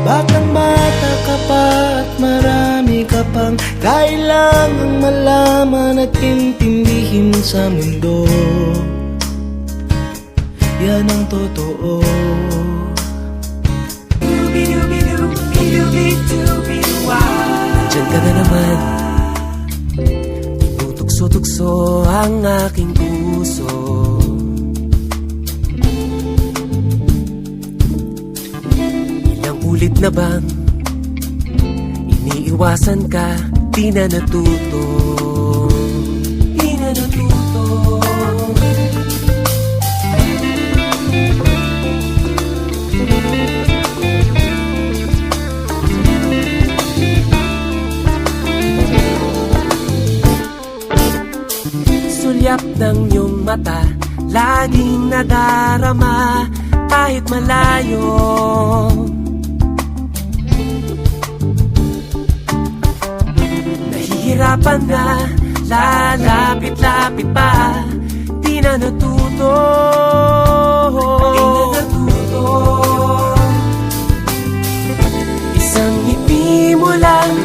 Batang bata ka pa at marami ka pang kailangang malaman at intindihin sa mundo. Yan ang totoo. Diyan ka na naman, tugso-tugso ang aking puso. Ilang ulit na bang iniiwasan ka, di na natuto. Di na natuto. Sulyap ng iyong mata, laging nadarama kahit malayo. Nahihirapan na, lalapit-lapit pa, di na natuto. Di na natuto. Isang ngiti mo lang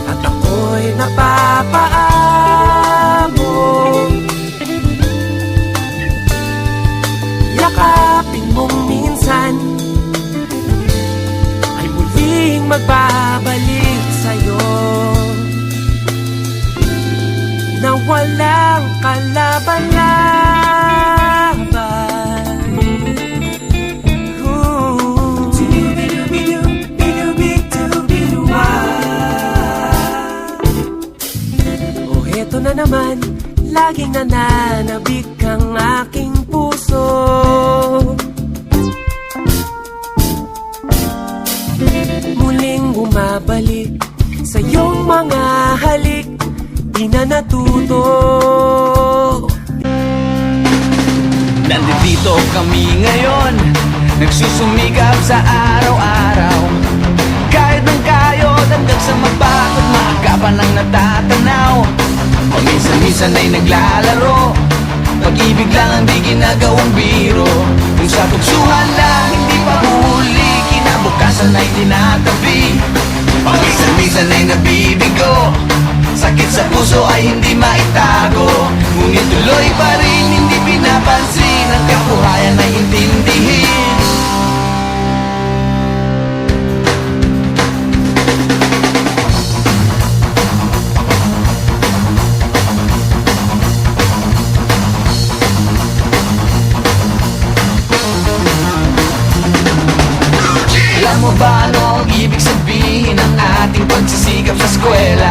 at ako'y napapaabot. Yakapin mong minsan ay muling magbabalik sa'yo, na walang kalaban-laban. Oh, eto na naman, laging nananabik ang aking puso. Muling bumabalik sa iyong mga halik, di na natuto. Nandito kami ngayon, nagsusumikap sa araw-araw. Kahit ng kayod hanggang sa mabakot, maagapan ang natatanaw. Paminsan-minsan ay naglalaro, pag-ibig lang ang di ginagawang biro. Kung sa tuksuhan lang hindi pa huli, kinabukasan ay tinatabi. Paminsan-minsan ay nabibigo, sakit sa puso ay hindi maitago. Ngunit tuloy pa rin hindi pinapansin, ang kabuhayan ay intindihin. Alam mo ba ano ang ibig sabihin ng ating pagsisikap sa eskwela?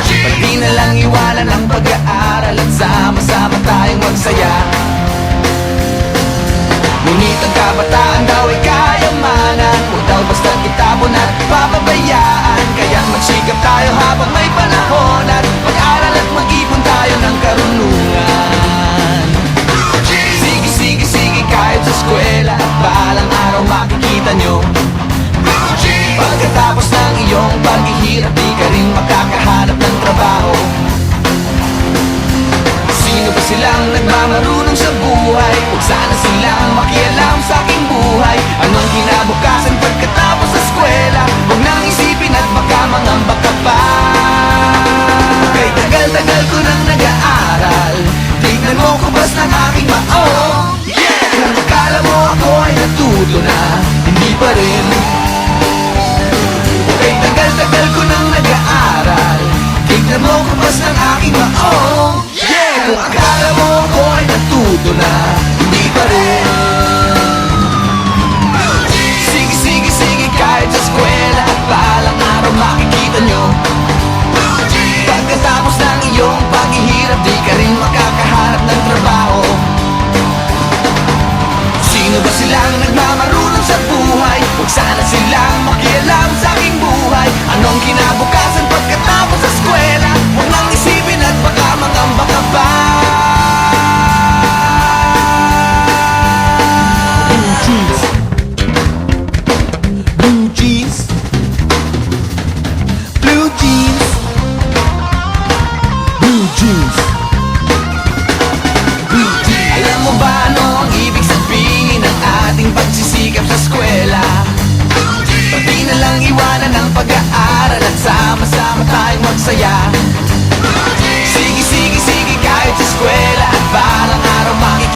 Pati na lang iwanan ang pag-aaral at sama-sama tayong magsaya. Ngunit ang kabataan daw ay kayamanan, huwag daw basta itapon at papabayaan. Kaya magsikap tayo habang may panahon, at mag-aral at mag-ipon tayo ng karunungan. Sige, kahit sa eskwela, balang araw makikita nyo. Pagkatapos ng iyong paghihirap, di ka rin makakahanap ng trabaho. Sino ba silang nagmamarunong sa buhay? Huwag sana silang makialam sa aking buhay. Anong kinabukasan pagkatapos sa eskwela? Huwag nang isipin at baka mangamba ka pa. Kay tagal-tagal ko nang nag-aaral, tignan mo kubas ng aking maong. Kung akala mo ako ay natuto na, hindi pa rin. Kay tagal-tagal ko nang nag-aaral, tignan mo kubas ng aking maong. Kung akala mo ako ay natuto na, hindi pa rin. Sige, kahit sa eskwela, balang araw makikita nyo. Pagkatapos ng iyong paghihirap, di ka rin makakahanap ng trabaho. Sino ba silang nagmamarunong sa buhay? Huwag sana silang makialam sa aking buhay. Anong kinabukasan pagkatapos sa eskwela? Huwag nang isipin at baka mangamba ka pa. Sama-sama tayong magsaya